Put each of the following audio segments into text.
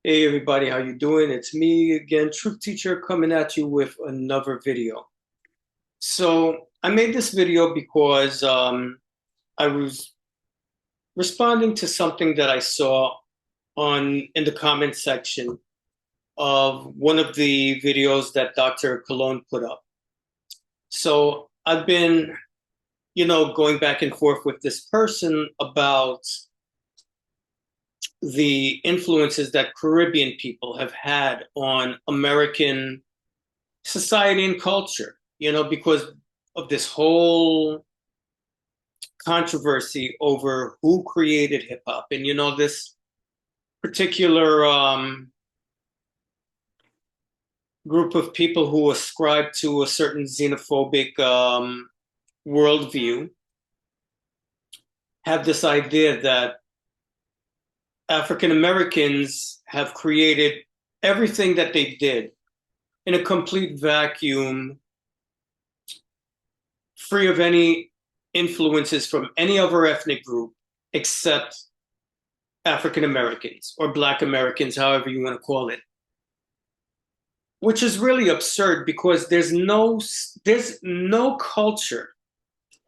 Hey everybody, how you doing? It's me again, Truth Teacher, coming at you with another video. So I made this video because I was responding to something that I saw in the comment section of one of the videos that Dr. Cologne put up. So I've been, going back and forth with this person about the influences that Caribbean people have had on American society and culture, because of this whole controversy over who created hip hop. And, this particular group of people who ascribe to a certain xenophobic worldview have this idea that African Americans have created everything that they did in a complete vacuum, free of any influences from any other ethnic group except African Americans or Black Americans, however you want to call it. Which is really absurd because there's no culture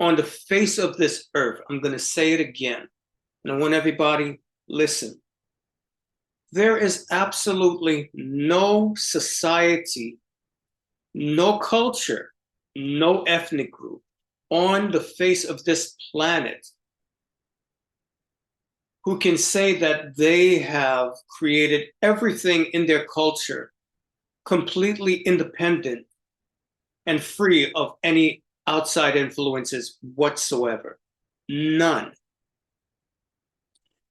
on the face of this earth. I'm going to say it again, and I want everybody listen. There is absolutely no society, no culture, no ethnic group on the face of this planet who can say that they have created everything in their culture completely independent and free of any outside influences whatsoever. None.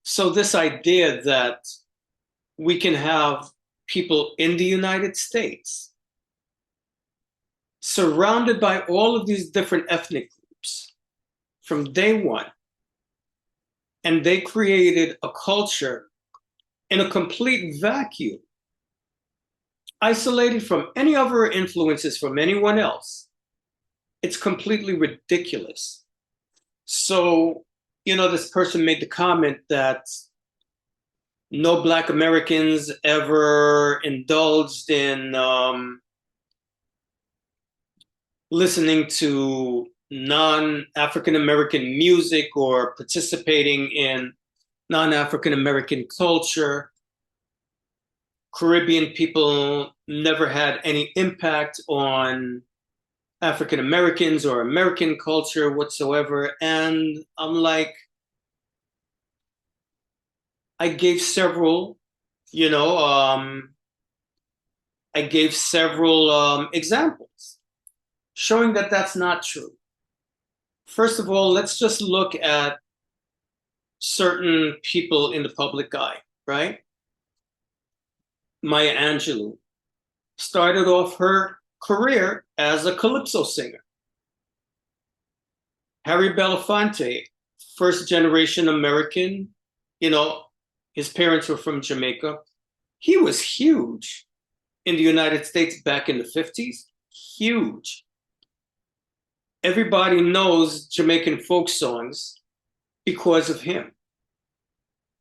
So this idea that we can have people in the United States surrounded by all of these different ethnic groups from day one, and they created a culture in a complete vacuum, isolated from any other influences from anyone else. It's completely ridiculous. So, this person made the comment that no Black Americans ever indulged in listening to non-African American music or participating in non-African American culture. Caribbean people never had any impact on African Americans or American culture whatsoever. And I'm like, I gave several, examples showing that that's not true. First of all, let's just look at certain people in the public eye, right? Maya Angelou started off her career as a calypso singer. Harry Belafonte, first generation American, his parents were from Jamaica. He was huge in the United States back in the 50s, huge. Everybody knows Jamaican folk songs because of him.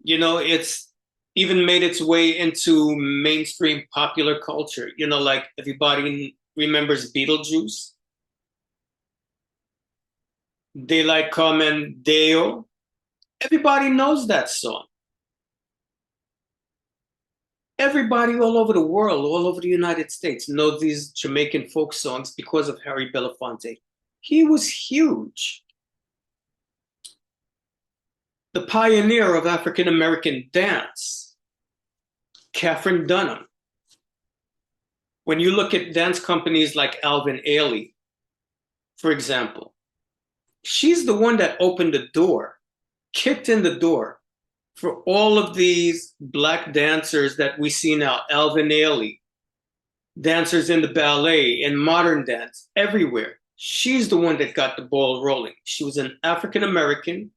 It's even made its way into mainstream popular culture. Like everybody remembers Beetlejuice. Daylight Come Deo. Everybody knows that song. Everybody all over the world, all over the United States, know these Jamaican folk songs because of Harry Belafonte. He was huge. The pioneer of African American dance, Catherine Dunham. When you look at dance companies like Alvin Ailey, for example, she's the one that opened the door, kicked in the door for all of these Black dancers that we see now, Alvin Ailey, dancers in the ballet, in modern dance, everywhere. She's the one that got the ball rolling. She was an African American.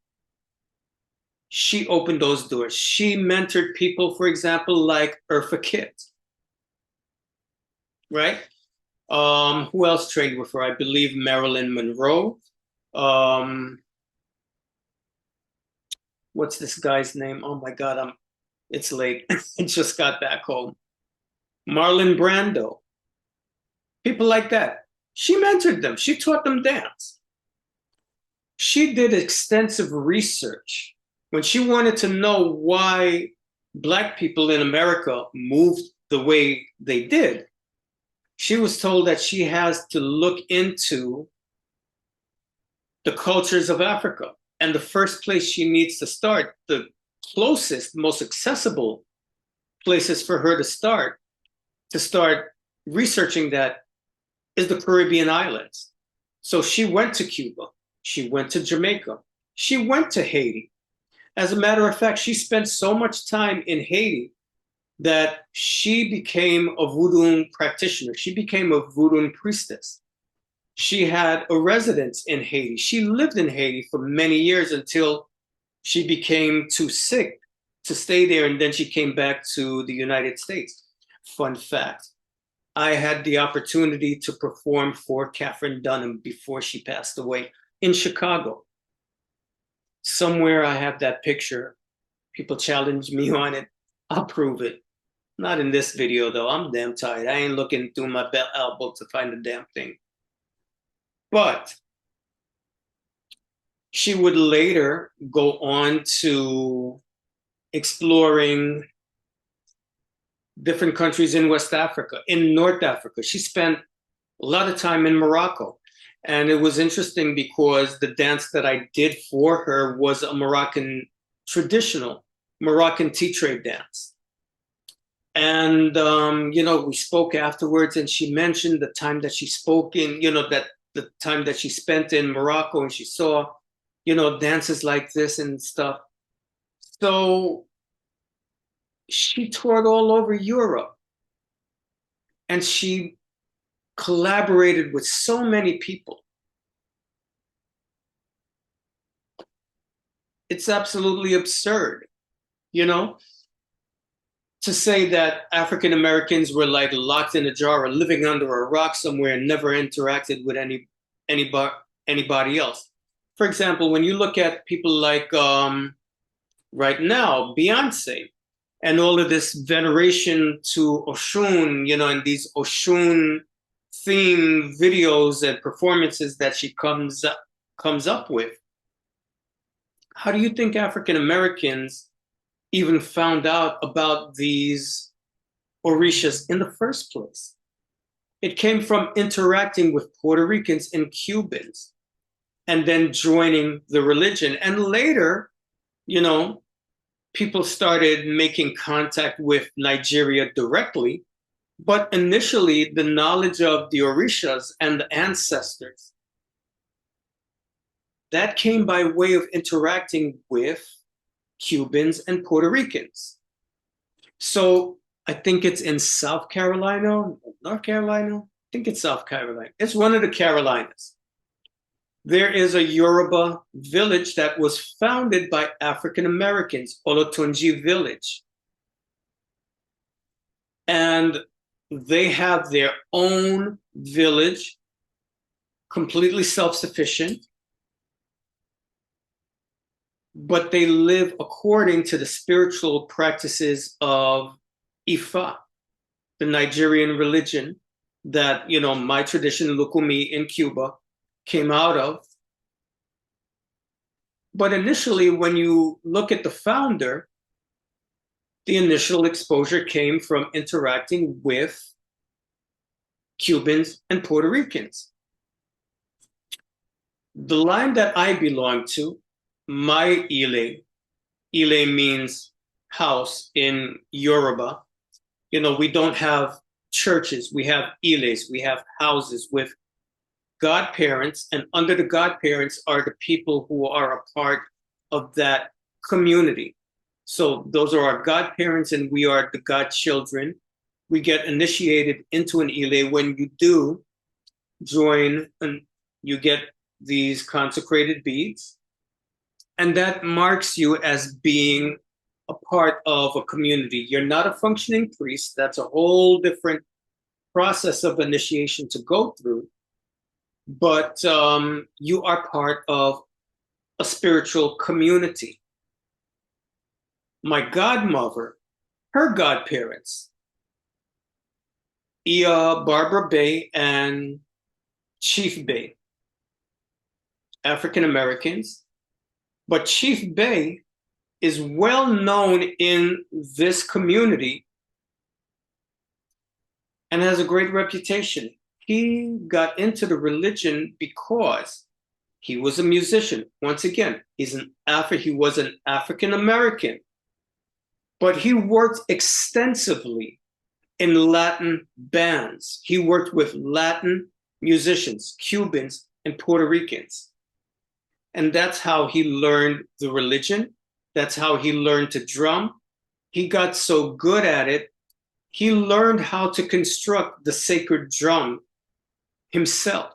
She opened those doors. She mentored people, for example, like Eartha Kitt, right? Who else trained with her? I believe Marilyn Monroe. What's this guy's name? Oh my God, It's late. I just got back home. Marlon Brando, people like that. She mentored them. She taught them dance. She did extensive research when she wanted to know why Black people in America moved the way they did. She was told that she has to look into the cultures of Africa. And the first place she needs to start, the closest, most accessible places for her to start researching that, is the Caribbean islands. So she went to Cuba, she went to Jamaica, she went to Haiti. As a matter of fact, she spent so much time in Haiti that she became a voodoo practitioner. She became a voodoo priestess. She had a residence in Haiti. She lived in Haiti for many years until she became too sick to stay there, and then she came back to the United States. Fun fact, I had the opportunity to perform for Katherine Dunham before she passed away in Chicago. Somewhere I have that picture. People challenge me on it. I'll prove it. Not in this video, though. I'm damn tired. I ain't looking through my belt elbow to find the damn thing. But she would later go on to exploring different countries in West Africa, in North Africa. She spent a lot of time in Morocco. And it was interesting because the dance that I did for her was a Moroccan, traditional Moroccan tea tray dance. And, we spoke afterwards, and she mentioned the time that she spoke in, that the time that she spent in Morocco, and she saw, dances like this and stuff. So she toured all over Europe, and she collaborated with so many people. It's absolutely absurd, to say that African Americans were like locked in a jar or living under a rock somewhere and never interacted with anybody else. For example, when you look at people like right now, Beyonce, and all of this veneration to Oshun, and these Oshun theme videos and performances that she comes up with. How do you think African Americans even found out about these orishas in the first place? It came from interacting with Puerto Ricans and Cubans and then joining the religion. And later, people started making contact with Nigeria directly. But initially, the knowledge of the orishas and the ancestors, that came by way of interacting with Cubans and Puerto Ricans. So I think it's in South Carolina, North Carolina. I think it's South Carolina. It's one of the Carolinas. There is a Yoruba village that was founded by African Americans, Olotunji Village. And they have their own village, completely self-sufficient, but they live according to the spiritual practices of Ifa, the Nigerian religion that, my tradition, Lukumi in Cuba, came out of. But initially, when you look at the founder, the initial exposure came from interacting with Cubans and Puerto Ricans. The line that I belong to, my Ile means house in Yoruba. We don't have churches, we have Iles, we have houses with godparents, and under the godparents are the people who are a part of that community. So those are our godparents, and we are the godchildren. We get initiated into an Ile. When you do join, and you get these consecrated beads, and that marks you as being a part of a community. You're not a functioning priest. That's a whole different process of initiation to go through. But you are part of a spiritual community. My godmother her godparents, Barbara Bay and Chief Bay, African Americans. But Chief Bay is well known in this community and has a great reputation. He got into the religion because he was a musician. Once again, he was an African American, but he worked extensively in Latin bands. He worked with Latin musicians, Cubans, and Puerto Ricans. And that's how he learned the religion. That's how he learned to drum. He got so good at it, he learned how to construct the sacred drum himself.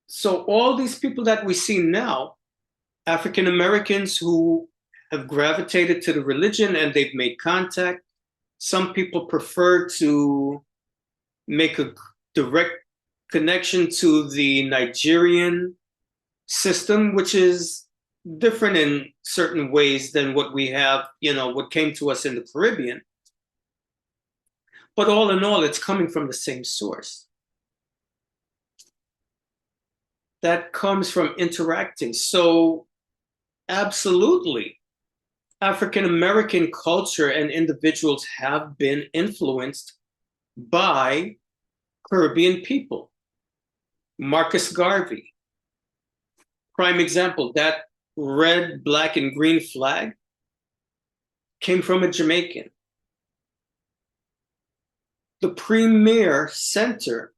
So all these people that we see now, African Americans who have gravitated to the religion and they've made contact. Some people prefer to make a direct connection to the Nigerian system, which is different in certain ways than what we have, what came to us in the Caribbean. But all in all, it's coming from the same source. That comes from interacting. So absolutely, African American culture and individuals have been influenced by Caribbean people. Marcus Garvey, prime example, that red, black, and green flag came from a Jamaican. The premier center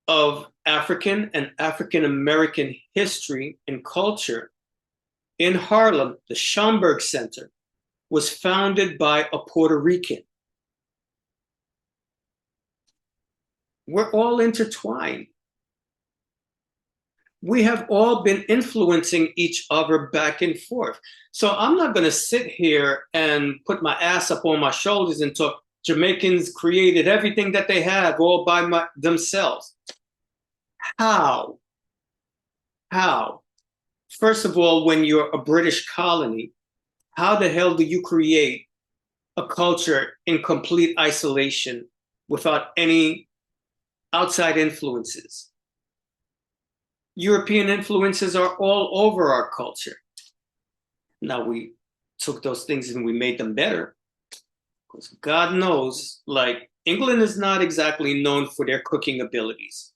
of African and African American history and culture in Harlem, the Schomburg Center, was founded by a Puerto Rican. We're all intertwined. We have all been influencing each other back and forth. So I'm not going to sit here and put my ass up on my shoulders and talk Jamaicans created everything that they have all by themselves. How? First of all, when you're a British colony, how the hell do you create a culture in complete isolation without any outside influences? European influences are all over our culture. Now we took those things and we made them better. Because God knows, like, England is not exactly known for their cooking abilities.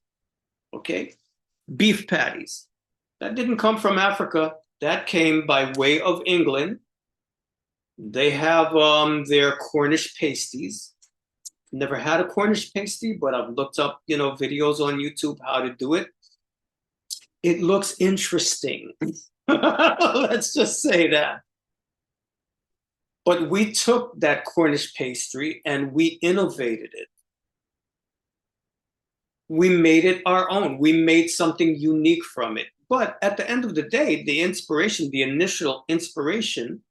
Okay? Beef patties. That didn't come from Africa. That came by way of England. They have their Cornish pasties. Never had a Cornish pasty, but I've looked up, videos on YouTube how to do it. It looks interesting. Let's just say that. But we took that Cornish pastry and we innovated it. We made it our own. We made something unique from it. But at the end of the day, the initial inspiration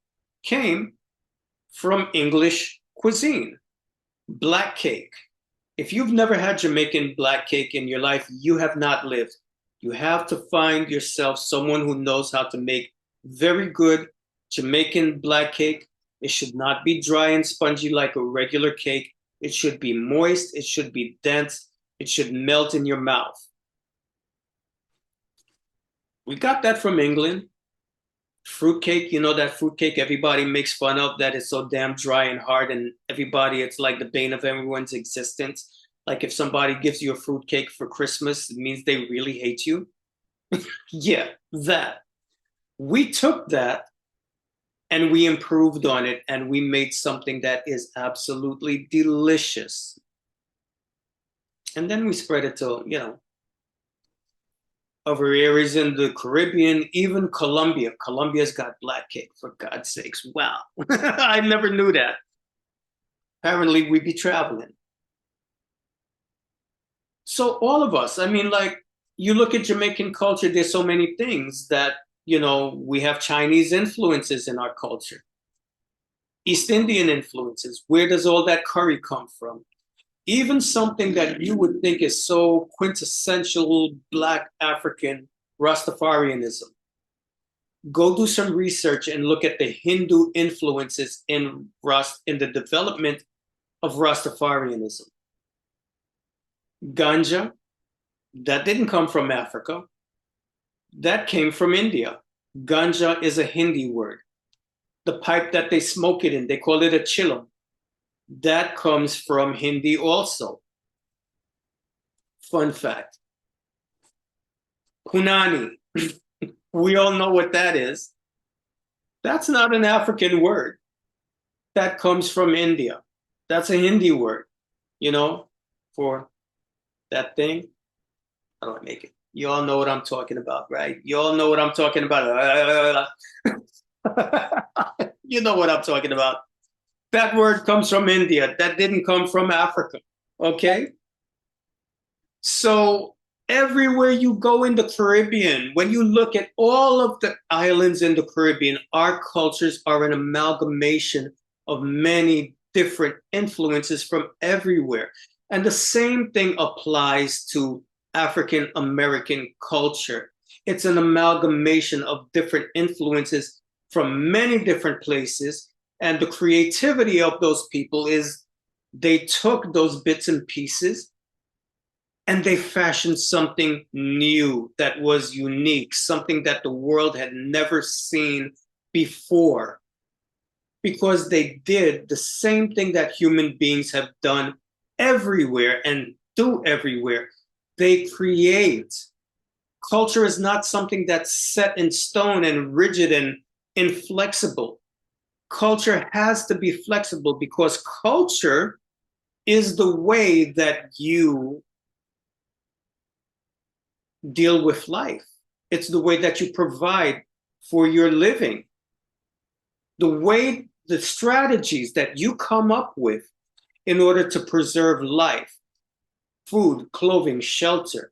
came from English cuisine. Black cake. If you've never had Jamaican black cake in your life, you have not lived. You have to find yourself someone who knows how to make very good Jamaican black cake. It should not be dry and spongy like a regular cake. It should be moist. It should be dense. It should melt in your mouth. We got that from England. Fruitcake, that fruitcake everybody makes fun of, that is so damn dry and hard, and everybody, it's like the bane of everyone's existence. Like if somebody gives you a fruitcake for Christmas, it means they really hate you. Yeah, that. We took that and we improved on it and we made something that is absolutely delicious. And then we spread it to, other areas in the Caribbean, even Colombia. Colombia's got black cake, for God's sakes. Wow. I never knew that. Apparently we'd be traveling. So all of us, you look at Jamaican culture, there's so many things that, we have Chinese influences in our culture. East Indian influences. Where does all that curry come from? Even something that you would think is so quintessential Black African, Rastafarianism. Go do some research and look at the Hindu influences in the development of Rastafarianism. Ganja, that didn't come from Africa. That came from India. Ganja is a Hindi word. The pipe that they smoke it in, they call it a chillum. That comes from Hindi also. Fun fact. Punani, we all know what that is. That's not an African word. That comes from India. That's a Hindi word, you know, for that thing. How do I make it? You all know what I'm talking about, right? You all know what I'm talking about. You know what I'm talking about. That word comes from India. That didn't come from Africa, okay? So everywhere you go in the Caribbean, when you look at all of the islands in the Caribbean, our cultures are an amalgamation of many different influences from everywhere. And the same thing applies to African American culture. It's an amalgamation of different influences from many different places. And the creativity of those people is they took those bits and pieces and they fashioned something new that was unique, something that the world had never seen before, because they did the same thing that human beings have done everywhere and do everywhere. They create. Culture is not something that's set in stone and rigid and inflexible. Culture has to be flexible because culture is the way that you deal with life. It's the way that you provide for your living. The strategies that you come up with in order to preserve life, food, clothing, shelter,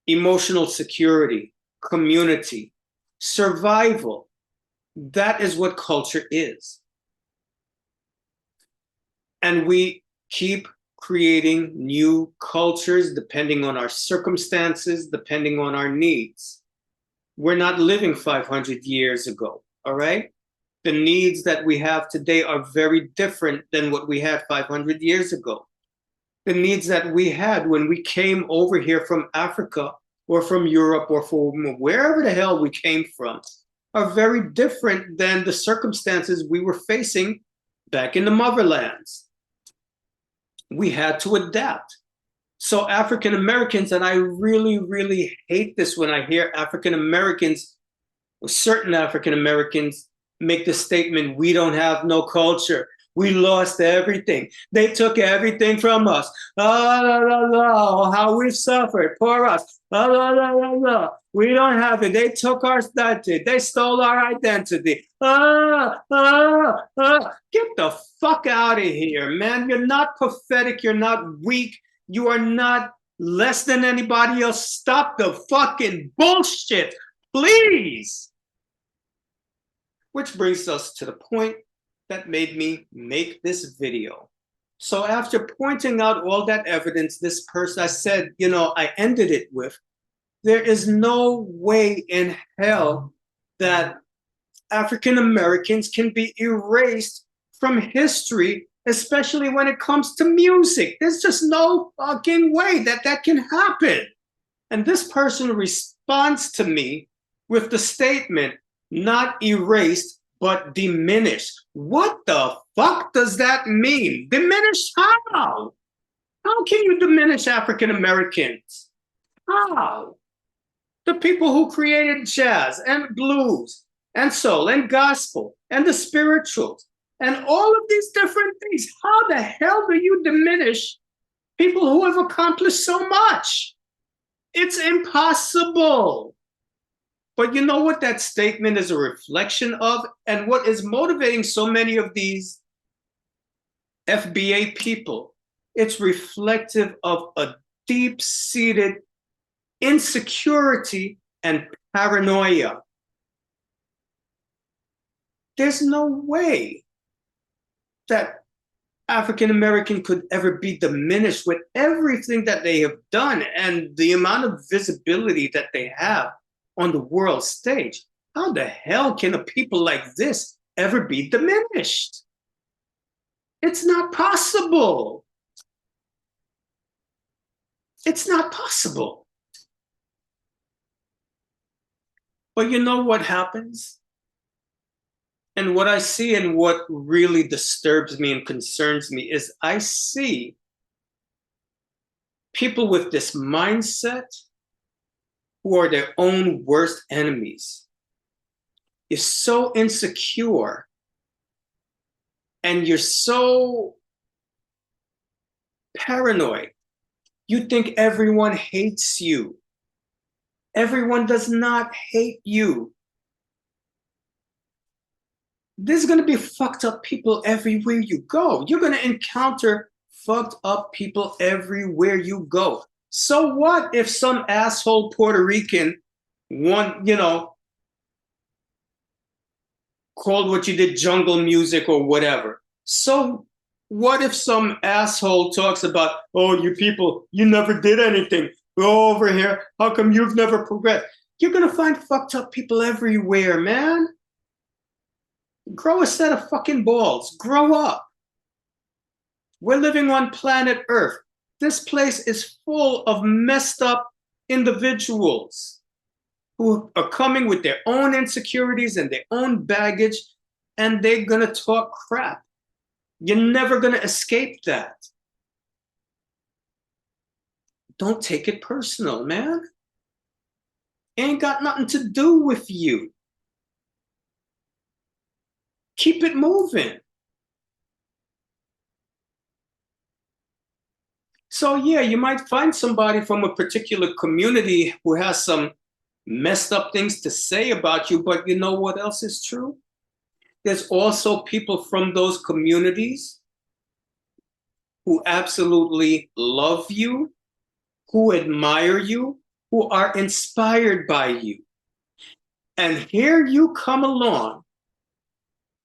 emotional security, community, survival. That is what culture is. And we keep creating new cultures depending on our circumstances, depending on our needs. We're not living 500 years ago, all right? The needs that we have today are very different than what we had 500 years ago. The needs that we had when we came over here from Africa or from Europe or from wherever the hell we came from are very different than the circumstances we were facing back in the motherlands. We had to adapt. So African Americans, and I really, really hate this when I hear African Americans, or certain African Americans, make the statement, we don't have no culture. We lost everything. They took everything from us. How we suffered. Poor us. We don't have it. They took our identity. They stole our identity. Get the fuck out of here, man. You're not pathetic. You're not weak. You are not less than anybody else. Stop the fucking bullshit, please. Which brings us to the point that made me make this video. So after pointing out all that evidence, this person, I said, you know, I ended it with, there is no way in hell that African Americans can be erased from history, especially when it comes to music. There's just no fucking way that that can happen. And this person responds to me with the statement, not erased, but diminished. What the fuck does that mean? Diminished how? How can you diminish African Americans? How? The people who created jazz and blues and soul and gospel and the spirituals and all of these different things. How the hell do you diminish people who have accomplished so much? It's impossible. But you know what that statement is a reflection of, and what is motivating so many of these FBA people? It's reflective of a deep-seated insecurity and paranoia. There's no way that African American could ever be diminished with everything that they have done and the amount of visibility that they have on the world stage. How the hell can a people like this ever be diminished? It's not possible. It's not possible. But you know what happens? And what I see and what really disturbs me and concerns me is I see people with this mindset who are their own worst enemies. You're so insecure and you're so paranoid. You think everyone hates you. Everyone does not hate you. There's going to be fucked up people everywhere you go. You're going to encounter fucked up people everywhere you go. So what if some asshole Puerto Rican called what you did jungle music or whatever? So what if some asshole talks about, oh, you people, you never did anything. Go over here. How come you've never progressed? You're going to find fucked up people everywhere, man. Grow a set of fucking balls. Grow up. We're living on planet Earth. This place is full of messed up individuals who are coming with their own insecurities and their own baggage, and they're going to talk crap. You're never going to escape that. Don't take it personal, man. It ain't got nothing to do with you. Keep it moving. So yeah, you might find somebody from a particular community who has some messed up things to say about you, but you know what else is true? There's also people from those communities who absolutely love you, who admire you, who are inspired by you. And here you come along,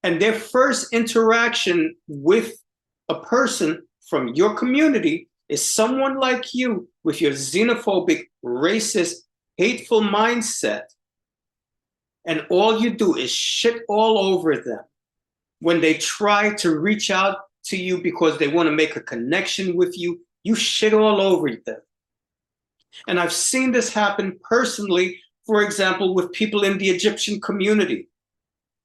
and their first interaction with a person from your community is someone like you with your xenophobic, racist, hateful mindset. And all you do is shit all over them. When they try to reach out to you because they want to make a connection with you, you shit all over them. And I've seen this happen personally, for example, with people in the Egyptian community.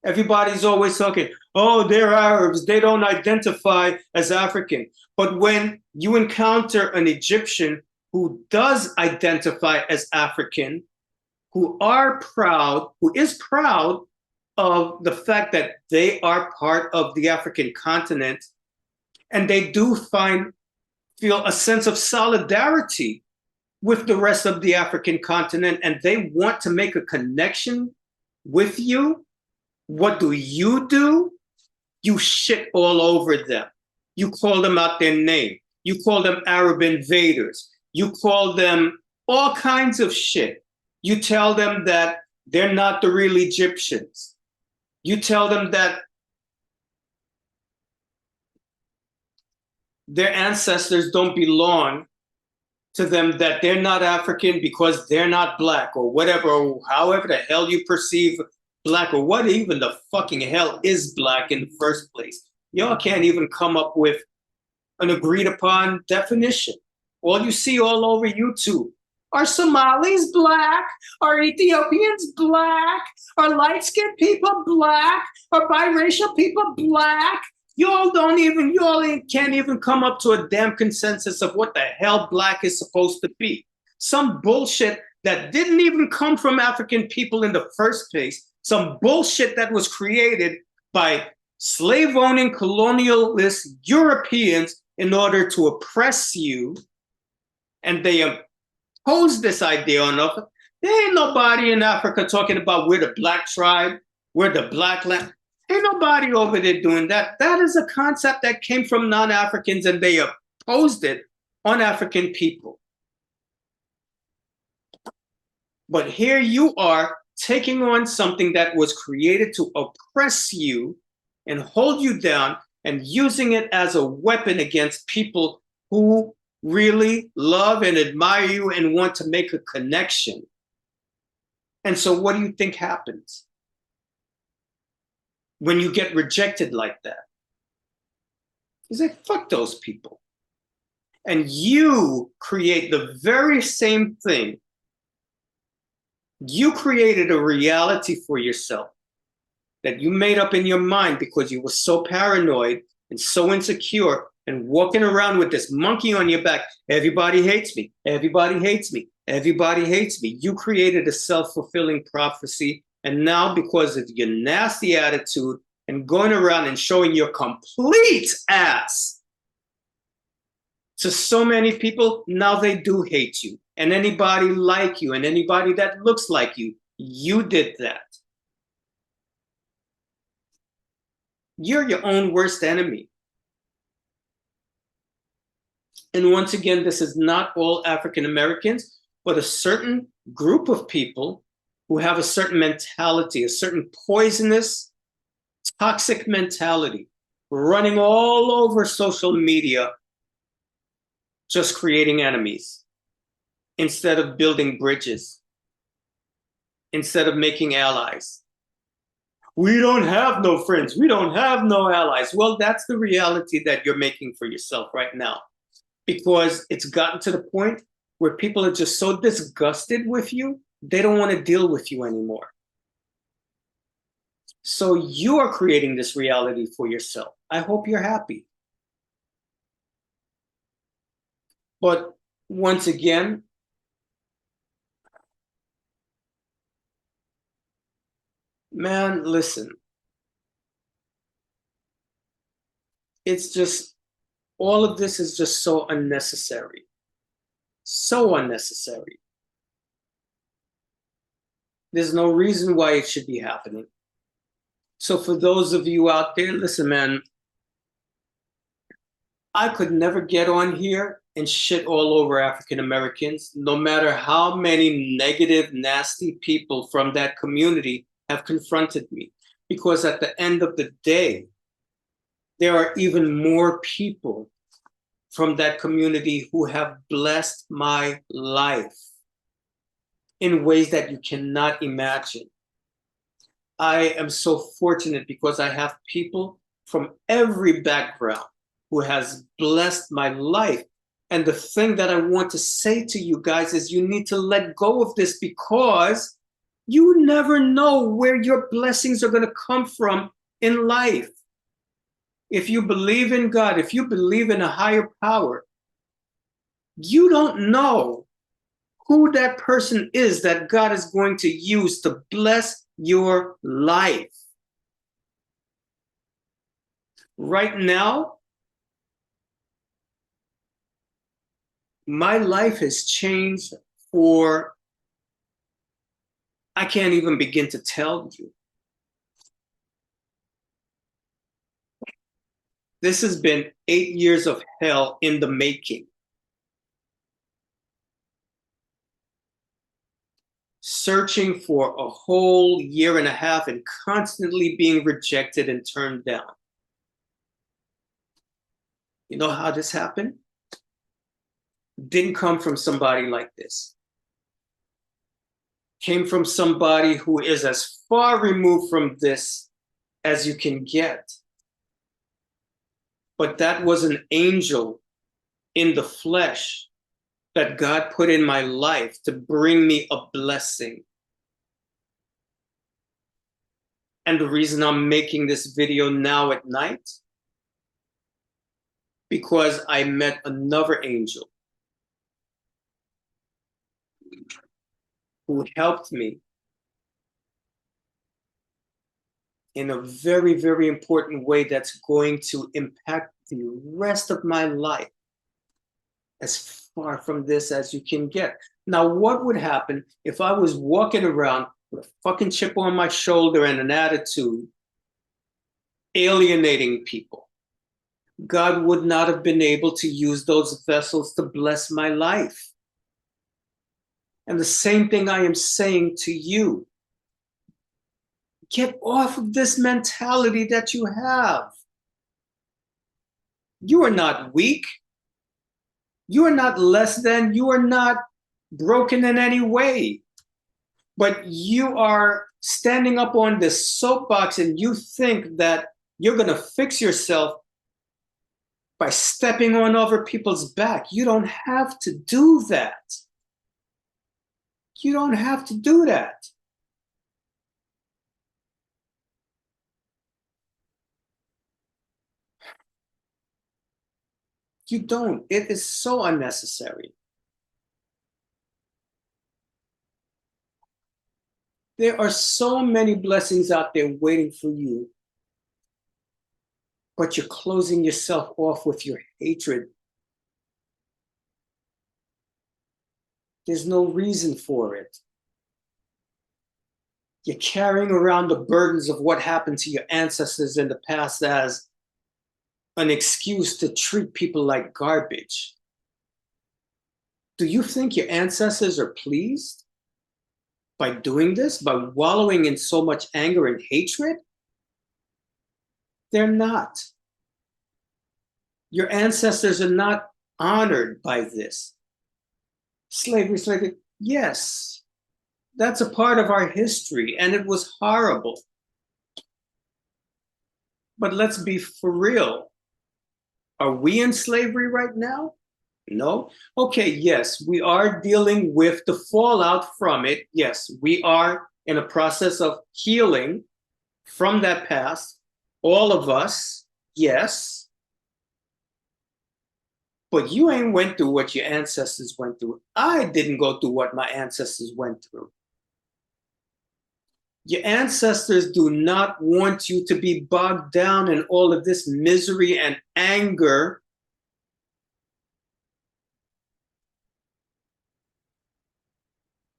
Everybody's always talking, oh, they're Arabs, they don't identify as African. But when you encounter an Egyptian who does identify as African, who is proud of the fact that they are part of the African continent, and they do feel a sense of solidarity with the rest of the African continent, and they want to make a connection with you, what do? You shit all over them. You call them out their name. You call them Arab invaders. You call them all kinds of shit. You tell them that they're not the real Egyptians. You tell them that their ancestors don't belong to them, that they're not African because they're not black, or whatever, or however the hell you perceive black, or what even the fucking hell is black in the first place. Y'all can't even come up with an agreed upon definition. All you see all over YouTube are Somalis black? Are Ethiopians black? Are light-skinned people black? Are biracial people black? Y'all can't even come up to a damn consensus of what the hell black is supposed to be. Some bullshit that didn't even come from African people in the first place. Some bullshit that was created by slave-owning colonialist Europeans in order to oppress you. And they impose this idea on us. There ain't nobody in Africa talking about we're the black tribe, we're the black land. Ain't nobody over there doing that. That is a concept that came from non-Africans, and they opposed it on African people. But here you are taking on something that was created to oppress you and hold you down, and using it as a weapon against people who really love and admire you and want to make a connection. And so what do you think happens? when you get rejected like that. He's like, fuck those people. And you create the very same thing. You created a reality for yourself that you made up in your mind because you were so paranoid and so insecure and walking around with this monkey on your back. Everybody hates me. Everybody hates me. Everybody hates me. You created a self-fulfilling prophecy. And now because of your nasty attitude and going around and showing your complete ass to so many people, now they do hate you. And anybody like you and anybody that looks like you did that. You're your own worst enemy. And once again, this is not all African Americans, but a certain group of people who have a certain mentality, a certain poisonous, toxic mentality, running all over social media, just creating enemies instead of building bridges, instead of making allies. We don't have no friends. We don't have no allies. Well, that's the reality that you're making for yourself right now, because it's gotten to the point where people are just so disgusted with you, they don't want to deal with you anymore. So you are creating this reality for yourself. I hope you're happy. But once again, man, listen. It's just, all of this is just so unnecessary. So unnecessary. There's no reason why it should be happening. So for those of you out there, listen, man, I could never get on here and shit all over African Americans, no matter how many negative, nasty people from that community have confronted me. Because at the end of the day, there are even more people from that community who have blessed my life in ways that you cannot imagine. I am so fortunate because I have people from every background who has blessed my life. And the thing that I want to say to you guys is you need to let go of this, because you never know where your blessings are going to come from in life. If you believe in God, if you believe in a higher power, you don't know who that person is that God is going to use to bless your life. Right now, my life has changed for, I can't even begin to tell you. This has been 8 years of hell in the making. Searching for a whole year and a half and constantly being rejected and turned down. You know how this happened? Didn't come from somebody like this. Came from somebody who is as far removed from this as you can get. But that was an angel in the flesh that God put in my life to bring me a blessing. And the reason I'm making this video now at night, because I met another angel who helped me in a very, very important way that's going to impact the rest of my life, as far from this as you can get. Now, what would happen if I was walking around with a fucking chip on my shoulder and an attitude, alienating people? God would not have been able to use those vessels to bless my life. And the same thing I am saying to you. Get off of this mentality that you have. You are not weak. You are not less than. You are not broken in any way. But you are standing up on this soapbox and you think that you're going to fix yourself by stepping on other people's back. You don't have to do that. You don't have to do that. You don't. It is so unnecessary. There are so many blessings out there waiting for you, but you're closing yourself off with your hatred. There's no reason for it. You're carrying around the burdens of what happened to your ancestors in the past as an excuse to treat people like garbage. Do you think your ancestors are pleased by doing this, by wallowing in so much anger and hatred? They're not. Your ancestors are not honored by this. Slavery, yes, that's a part of our history, and it was horrible. But let's be for real. Are we in slavery right now? No. Okay, yes, we are dealing with the fallout from it. Yes, we are in a process of healing from that past. All of us, yes. But you ain't went through what your ancestors went through. I didn't go through what my ancestors went through. Your ancestors do not want you to be bogged down in all of this misery and anger.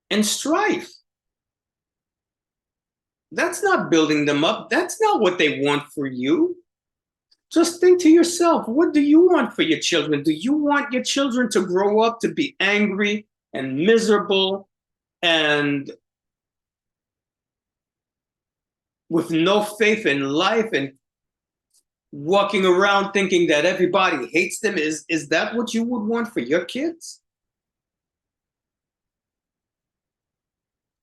And strife. That's not building them up. That's not what they want for you. Just think to yourself, what do you want for your children? Do you want your children to grow up to be angry and miserable and with no faith in life and walking around thinking that everybody hates them? Is that what you would want for your kids?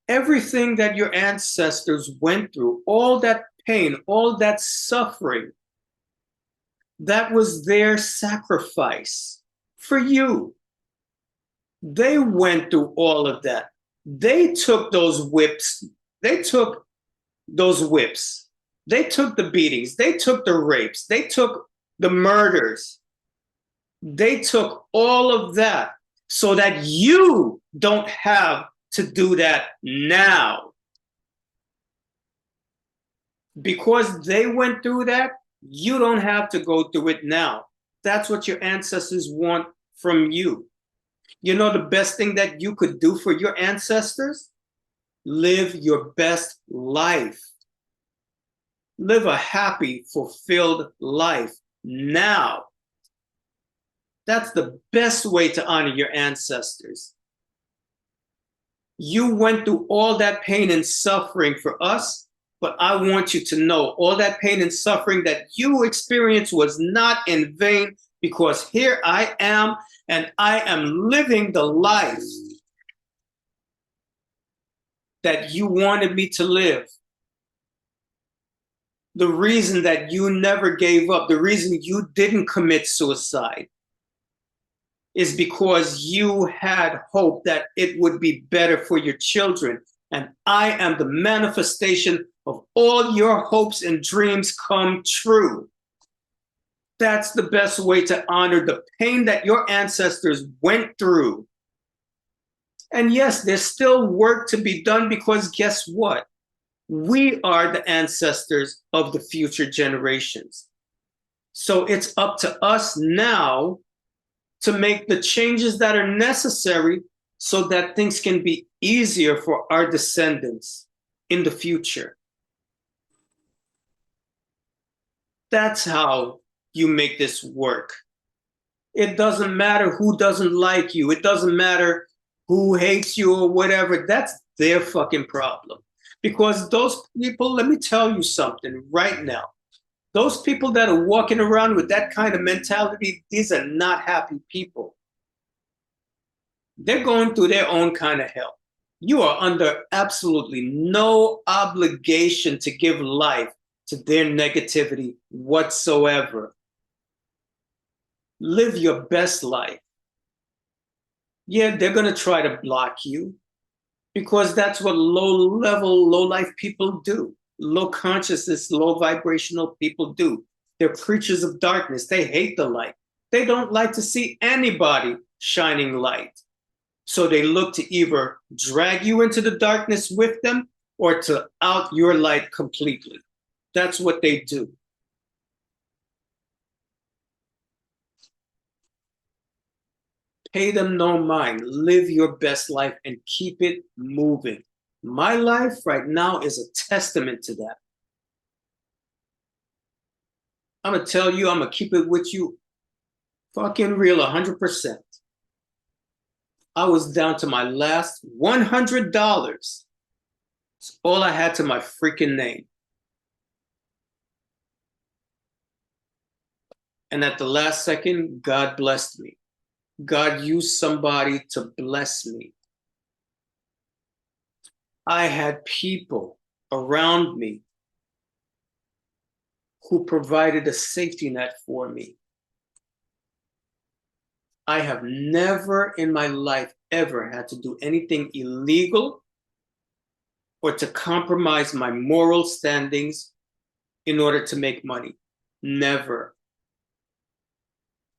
Everything that your ancestors went through, all that pain, all that suffering, that was their sacrifice for you. They went through all of that. They took those whips. They took those whips. They took the beatings. They took the rapes. They took the murders. They took all of that so that you don't have to do that now. Because they went through that, you don't have to go through it now. That's what your ancestors want from you. You know the best thing that you could do for your ancestors? Live your best life. Live a happy, fulfilled life now. That's the best way to honor your ancestors. You went through all that pain and suffering for us, but I want you to know all that pain and suffering that you experienced was not in vain, because here I am, and I am living the life that you wanted me to live. The reason that you never gave up, the reason you didn't commit suicide, is because you had hope that it would be better for your children. And I am the manifestation of all your hopes and dreams come true. That's the best way to honor the pain that your ancestors went through. And yes, there's still work to be done, because guess what? We are the ancestors of the future generations. So it's up to us now to make the changes that are necessary so that things can be easier for our descendants in the future. That's how you make this work. It doesn't matter who doesn't like you. It doesn't matter who hates you or whatever. That's their fucking problem. Because those people, let me tell you something right now. Those people that are walking around with that kind of mentality, these are not happy people. They're going through their own kind of hell. You are under absolutely no obligation to give life to their negativity whatsoever. Live your best life. Yeah, they're going to try to block you because that's what low-level, low-life people do. Low consciousness, low vibrational people do. They're creatures of darkness. They hate the light. They don't like to see anybody shining light. So they look to either drag you into the darkness with them or to out your light completely. That's what they do. Pay them no mind. Live your best life and keep it moving. My life right now is a testament to that. I'm going to tell you, I'm going to keep it with you fucking real 100%. I was down to my last $100. It's all I had to my freaking name. And at the last second, God blessed me. God used somebody to bless me. I had people around me who provided a safety net for me. I have never in my life ever had to do anything illegal or to compromise my moral standings in order to make money. Never.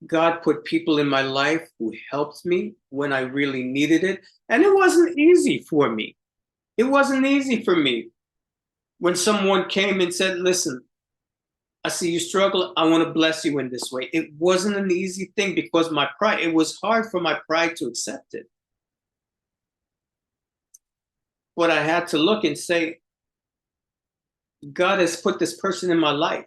God put people in my life who helped me when I really needed it. And it wasn't easy for me. It wasn't easy for me. When someone came and said, listen, I see you struggle. I want to bless you in this way. It wasn't an easy thing because my pride, it was hard for my pride to accept it. But I had to look and say, God has put this person in my life.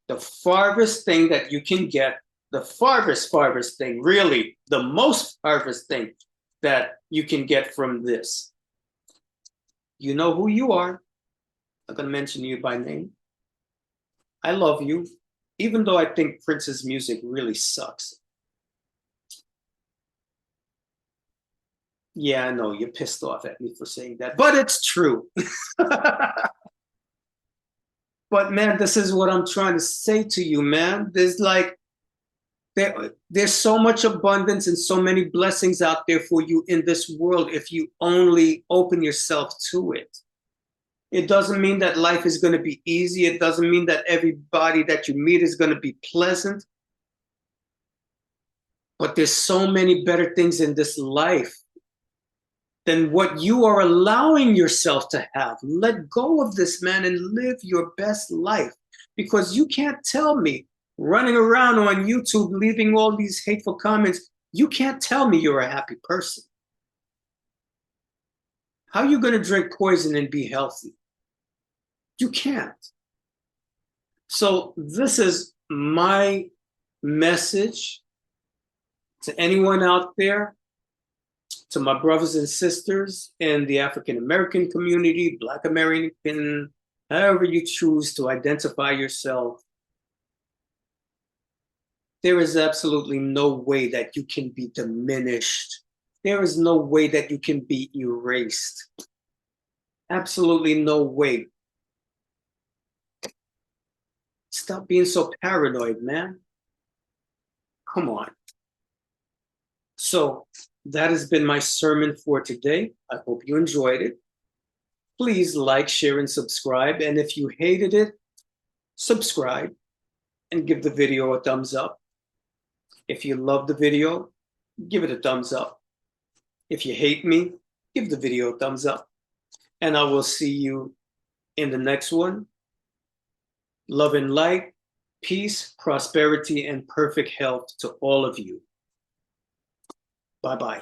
The farthest thing that you can get, the farthest thing, really, the most farthest thing that you can get from this. You know who you are. I'm going to mention you by name. I love you, even though I think Prince's music really sucks. Yeah, I know you're pissed off at me for saying that, but it's true. But man, this is what I'm trying to say to you, man. There's so much abundance and so many blessings out there for you in this world if you only open yourself to it. It doesn't mean that life is going to be easy. It doesn't mean that everybody that you meet is going to be pleasant. But there's so many better things in this life than what you are allowing yourself to have. Let go of this, man, and live your best life. Because you can't tell me, running around on YouTube, leaving all these hateful comments, you can't tell me you're a happy person. How are you going to drink poison and be healthy? You can't. So this is my message to anyone out there, to my brothers and sisters in the African American community, Black American, however you choose to identify yourself. There is absolutely no way that you can be diminished. There is no way that you can be erased. Absolutely no way. Stop being so paranoid, man. Come on. So that has been my sermon for today. I hope you enjoyed it. Please like, share, and subscribe. And if you hated it, subscribe and give the video a thumbs up. If you love the video, give it a thumbs up. If you hate me, give the video a thumbs up. And I will see you in the next one. Love and light, peace, prosperity, and perfect health to all of you. Bye-bye.